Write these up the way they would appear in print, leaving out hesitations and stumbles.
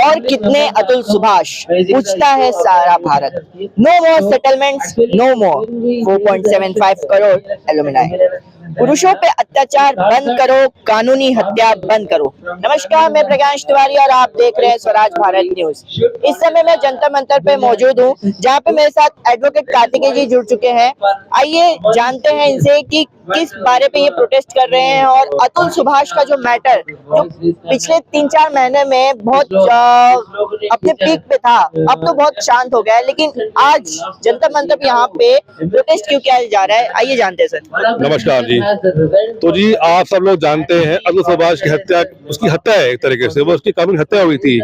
और कितने अतुल सुभाष, पूछता है सारा भारत। नो मोर सेटलमेंट्स, नो मोर 4.75 करोड़ एलुमनाई। पुरुषों पे अत्याचार बंद करो, कानूनी हत्या बंद करो। नमस्कार, मैं प्रज्ञांश तिवारी और आप देख रहे हैं स्वराज भारत न्यूज। इस समय मैं जंतर मंतर पे मौजूद हूँ, जहाँ पे मेरे साथ एडवोकेट कार्तिकेय जी जुड़ चुके हैं। आइए जानते हैं इनसे कि किस बारे पे ये प्रोटेस्ट कर रहे हैं और अतुल सुभाष का जो मैटर जो पिछले 3-4 महीने में बहुत अपने पीक पे था, अब तो बहुत शांत हो गया है, लेकिन आज जंतर मंतर यहाँ पे प्रोटेस्ट क्यों किया जा रहा है, आइए जानते हैं सर। नमस्कार जी। तो जी आप सब लोग जानते हैं अतुल सुभाष की हत्या, उसकी हत्या है एक तरीके से, वो उसकी कानूनी हत्या हुई थी।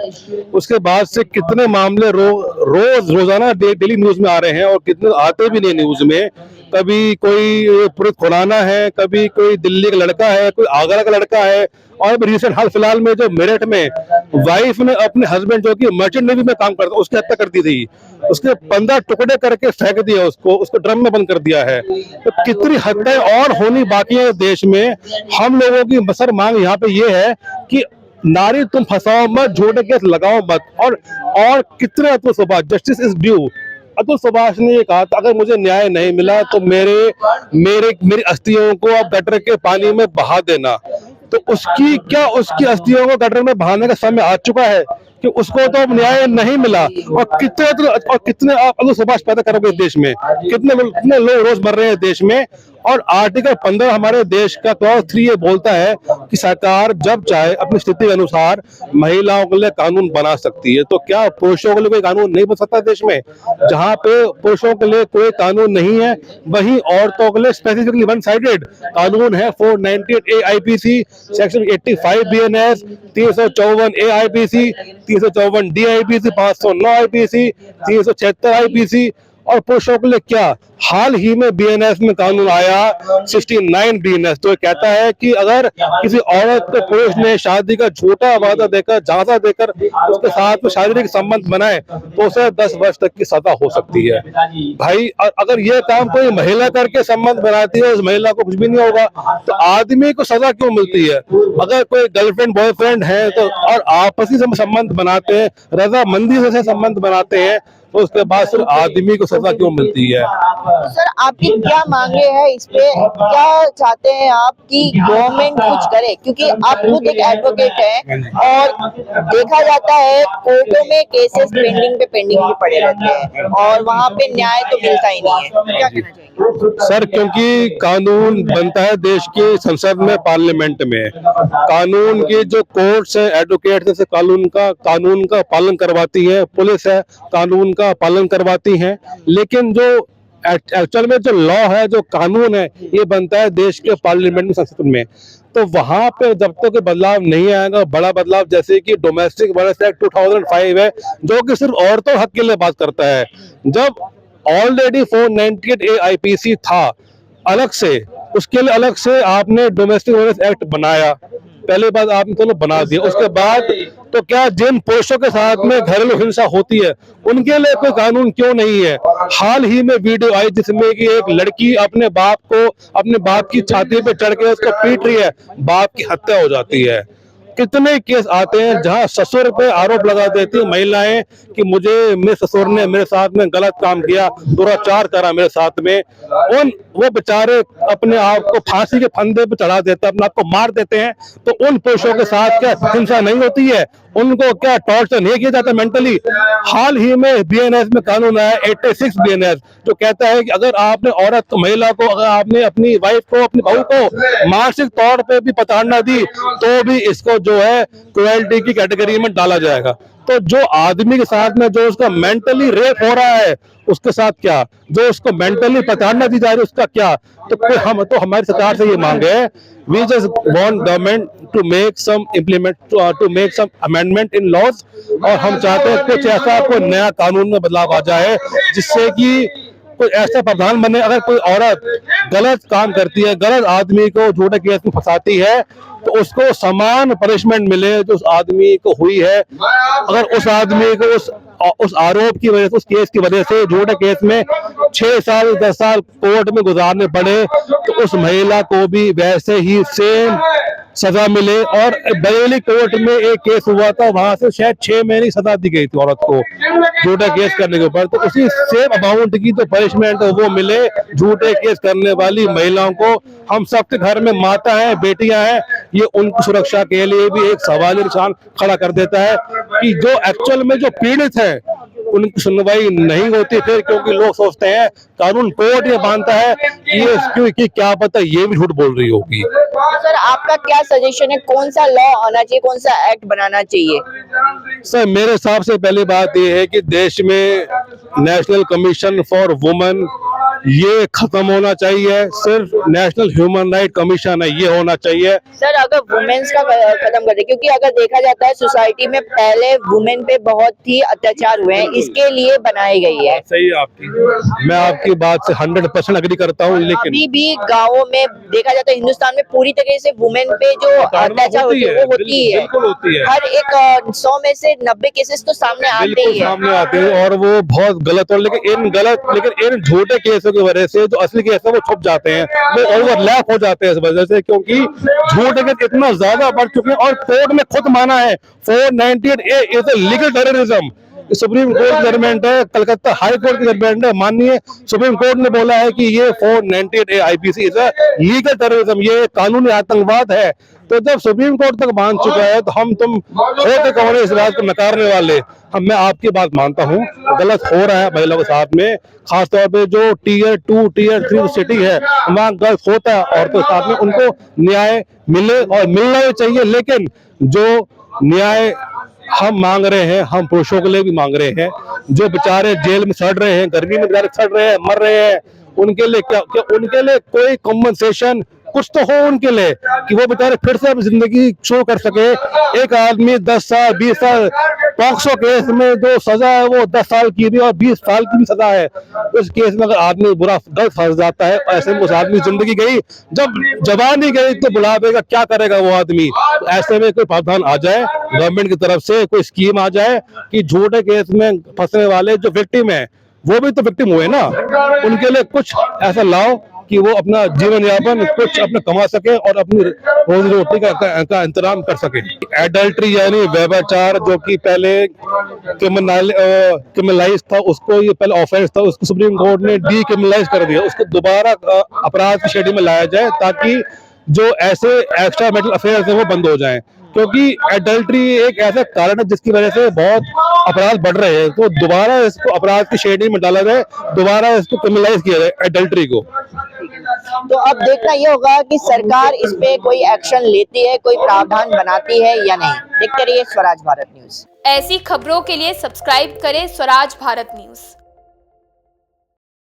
उसके बाद से कितने मामले रोजाना डेली न्यूज में आ रहे हैं और कितने आते भी नहीं न्यूज में। कभी कोई पुलिस खुलाना है, कभी कोई दिल्ली का लड़का है, कोई आगरा का लड़का है, और अभी रिसेंट हाल फिलहाल में जो मेरठ में वाइफ ने अपने हस्बैंड जो कि मर्चेंट नेवी में काम करता, उसकी हत्या कर दी थी। उसके 15 टुकड़े करके फेंक दिया, उसको ड्रम में बंद कर दिया है। तो कितनी हत्याएं और होनी बाकी है देश में। हम लोगों की बसर मांग यहाँ पे ये है कि नारी तुम फंसाओ मत, झूठे केस लगाओ मत। और कितने Atul Subhash, justice is due. Atul Subhash ने ये कहा था अगर मुझे न्याय नहीं मिला तो मेरी अस्थियों को आप गटर के पानी में बहा देना। तो उसकी अस्थियों को गटर में बहाने का समय आ चुका है कि उसको तो अब न्याय नहीं मिला। और कितने आप अतुल सुभाष पैदा करोगे देश में, कितने लोग रोज मर रहे हैं देश में। और आर्टिकल 15 हमारे देश का क्लॉज 3 ये बोलता है कि सरकार जब चाहे अपनी स्थिति के अनुसार महिलाओं के लिए कानून बना सकती है। तो क्या पुरुषों के लिए कोई कानून नहीं बन सकता देश में? जहां पे पुरुषों के लिए कोई कानून नहीं है, वहीं औरतों के लिए स्पेसिफिकली वन साइडेड कानून है। 498 AIPC, section 85 BNS, 354 AIPC, 354 DIPC, 509 IPC, 376 IPC। और पुरुषों के लिए क्या, हाल ही में BNS में कानून आया 69 BNS, तो कहता है कि अगर किसी औरत को पुरुष ने शादी का झूठा वादा देकर, झांसा देकर उसके साथ में शारीरिक संबंध बनाए तो उसे 10 वर्ष तक की सजा हो सकती है। भाई अगर ये काम कोई महिला करके संबंध बनाती है, उस महिला को कुछ भी नहीं होगा, तो आदमी को सजा क्यों मिलती है? अगर कोई गर्लफ्रेंड बॉयफ्रेंड है तो और आपसी से संबंध बनाते हैं, रजामंदी से संबंध बनाते हैं, तो उसके बाद सिर्फ आदमी को सजा क्यों मिलती है? सर आपकी क्या मांगे हैं इस पे, क्या चाहते हैं आप कि गवर्नमेंट कुछ करे? क्योंकि आप खुद एक एडवोकेट हैं और देखा जाता है कोर्टों में केसेस पेंडिंग भी पड़े रहते हैं और वहाँ पे न्याय तो मिलता ही नहीं है। क्या कहना चाहिए सर? क्योंकि कानून बनता है देश के संसद में, पार्लियामेंट में। कानून के जो कोर्ट्स है, एडवोकेट जैसे कानून का पालन करवाती है, पुलिस है कानून का पालन करवाती है। लेकिन जो एक्चुअल में जो लॉ है, जो कानून है, ये बनता है देश के पार्लियामेंट में, संसद में। तो वहां पे जब तक बदलाव नहीं आएगा, बड़ा बदलाव, जैसे कि डोमेस्टिक वायलेंस एक्ट 2005 है जो कि सिर्फ औरतों हक के लिए बात करता है। जब ऑलरेडी 498 AIPC था अलग से, उसके लिए अलग से आपने डोमेस्टिक वायलेंस एक्ट बनाया, पहले बात आपने तो बना दिया। उसके बाद तो क्या जिन पुरुषों के साथ में घरेलू हिंसा होती है उनके लिए कोई कानून क्यों नहीं है? हाल ही में वीडियो आई जिसमें कि एक लड़की अपने बाप की छाती पे चढ़ के उसको पीट रही है, बाप की हत्या हो जाती है। कितने केस आते हैं जहां ससुर पे आरोप लगा देती है महिलाएं कि मेरे ससुर ने मेरे साथ में गलत काम किया, दुराचार करा मेरे साथ में। वो बेचारे अपने आप को फांसी के फंदे पे चढ़ा देते हैं, अपने आप को मार देते हैं। तो उन पुरुषों के साथ क्या हिंसा नहीं होती है? उनको क्या टॉर्चर नहीं किया जाता मेंटली? हाल ही में BNS में कानून आया 86 BNS जो कहता है कि अगर आपने महिला को, अगर आपने अपनी वाइफ को, अपनी बहू को मानसिक तौर पे भी प्रताड़ना दी तो भी इसको जो है क्रुएल्टी की कैटेगरी में डाला जाएगा। तो जो आदमी के साथ में जो उसका मेंटली रेप हो रहा है उसके साथ क्या, जो उसको मेंटली प्रताड़ना दी जा रही है उसका क्या? तो हमारी सरकार से ये मांग है, we just want government to make some amendment in laws. और हम चाहते हैं कुछ ऐसा कोई नया कानून में बदलाव आ जाए जिससे कि कोई ऐसा प्रावधान बने, अगर कोई औरत गलत काम करती है, गलत आदमी को झूठे केस में फंसाती है, तो उसको समान पनिशमेंट मिले जो उस आदमी को हुई है। अगर उस आदमी को उस आरोप की वजह से, उस केस की वजह से, झूठे केस में 6 साल 10 साल कोर्ट में गुजारने पड़े, तो उस महिला को भी वैसे ही सेम सजा मिले। और बरेली कोर्ट में एक केस हुआ था, वहां से शायद 6 महीने की सजा दी गई थी औरत को झूठा केस करने के ऊपर। तो उसी सेम अमाउंट की जो पनिशमेंट है वो मिले झूठे केस करने वाली महिलाओं को। हम सबके घर में माता है, बेटियां हैं, ये उनकी सुरक्षा के लिए भी एक सवाल निशान खड़ा कर देता है कि जो एक्चुअल में जो पीड़ित है उनकी सुनवाई नहीं होती फिर, क्योंकि लोग सोचते हैं कानून कोर्ट ये मानता है ये क्योंकि क्या पता ये भी झूठ बोल रही होगी। सर आपका क्या सजेशन है, कौन सा लॉ आना चाहिए, कौन सा एक्ट बनाना चाहिए? सर मेरे हिसाब से पहली बात ये है कि देश में नेशनल कमीशन फॉर वुमेन ये खत्म होना चाहिए, सिर्फ नेशनल ह्यूमन राइट कमीशन है ये होना चाहिए। सर अगर वुमेन्स का खत्म कर दे, क्योंकि अगर देखा जाता है सोसाइटी में पहले वुमेन पे बहुत ही अत्याचार हुए हैं, इसके लिए बनाई गई है। सही है आपकी, मैं आपकी बात से 100% अग्री करता हूँ, लेकिन अभी भी गाँवों में देखा जाता है, हिंदुस्तान में पूरी तरह से वुमेन पे जो अत्याचार होती है वो होती है। बिल्कुल होती है। हर एक 100 में से 90 केसेस तो सामने आते ही है। सामने आते हैं और वो बहुत गलत हो, लेकिन इन झूठे केसों की वजह से जो असली केस है वो छुप जाते हैं, वो ओवरलैप हो जाते हैं इस वजह से, क्योंकि झूठे केस इतना ज्यादा बढ़ चुके हैं। और कोर्ट ने खुद माना है 498A is a legal terrorism. Supreme court की जजमेंट है, कलकत्ता हाई कोर्ट की जजमेंट है, माननीय सुप्रीम कोर्ट ने बोला है कि ये 498A IPC is a legal terrorism, ये कानूनी आतंकवाद है। तो जब सुप्रीम कोर्ट तक मान चुका है तो हम तुम होते कौन है इस बात को नकारने वाले। हम मैं आपकी बात मानता हूँ गलत हो रहा है महिलाओं के साथ में, खासतौर पे जो Tier 2 Tier 3 सिटी है वहाँ गलत होता है औरतों के साथ में, उनको न्याय मिले और मिलना भी चाहिए। लेकिन जो न्याय हम मांग रहे हैं, हम पुरुषों के लिए भी मांग रहे हैं, जो बेचारे जेल में सड़ रहे हैं, गर्मी में बेचारे सड़ रहे हैं, मर रहे हैं, उनके लिए क्या उनके लिए कोई कॉम्पनसेशन कुछ तो हो उनके लिए कि वो बेचारे फिर से अपनी जिंदगी शुरू कर सके। एक आदमी 10 साल 20 साल पॉक्सो केस में जो सजा है वो 10 साल की भी और 20 साल की भी सजा है। उस केस में अगर आदमी बुरा गलत फंस जाता है, ऐसे में उस आदमी की जिंदगी गई, जब जवानी गई तो बुढ़ापे का क्या करेगा वो आदमी। तो ऐसे में कोई प्रावधान आ जाए गवर्नमेंट की तरफ से, कोई स्कीम आ जाए कि झूठे केस में फंसने वाले जो विक्टिम है वो भी तो विक्टिम हुए ना, उनके लिए कुछ ऐसा लाओ कि वो अपना जीवन यापन कुछ अपना कमा सके और अपनी रोजी रोटी का इंतजाम कर सके। एडल्ट्री यानी व्यभिचार जो कि पहले क्रिमिनलाइज था, उसको ये पहले ऑफेंस था, उसको सुप्रीम कोर्ट ने डीक्रिमिनलाइज कर दिया, उसको दोबारा अपराध की श्रेणी में लाया जाए ताकि जो ऐसे एक्स्ट्रा मैरिटल अफेयर्स है वो बंद हो जाएं, क्योंकि एडल्ट्री एक ऐसा कारण है जिसकी वजह से बहुत अपराध बढ़ रहे हैं। तो दोबारा इसको अपराध की श्रेणी में डाला जाए, दोबारा इसको क्रिमिनलाइज किया जाए एडल्ट्री को। तो अब देखना ये होगा कि सरकार इस पे कोई एक्शन लेती है, कोई प्रावधान बनाती है या नहीं। देखते रहिए स्वराज भारत न्यूज। ऐसी खबरों के लिए सब्सक्राइब करें स्वराज भारत न्यूज।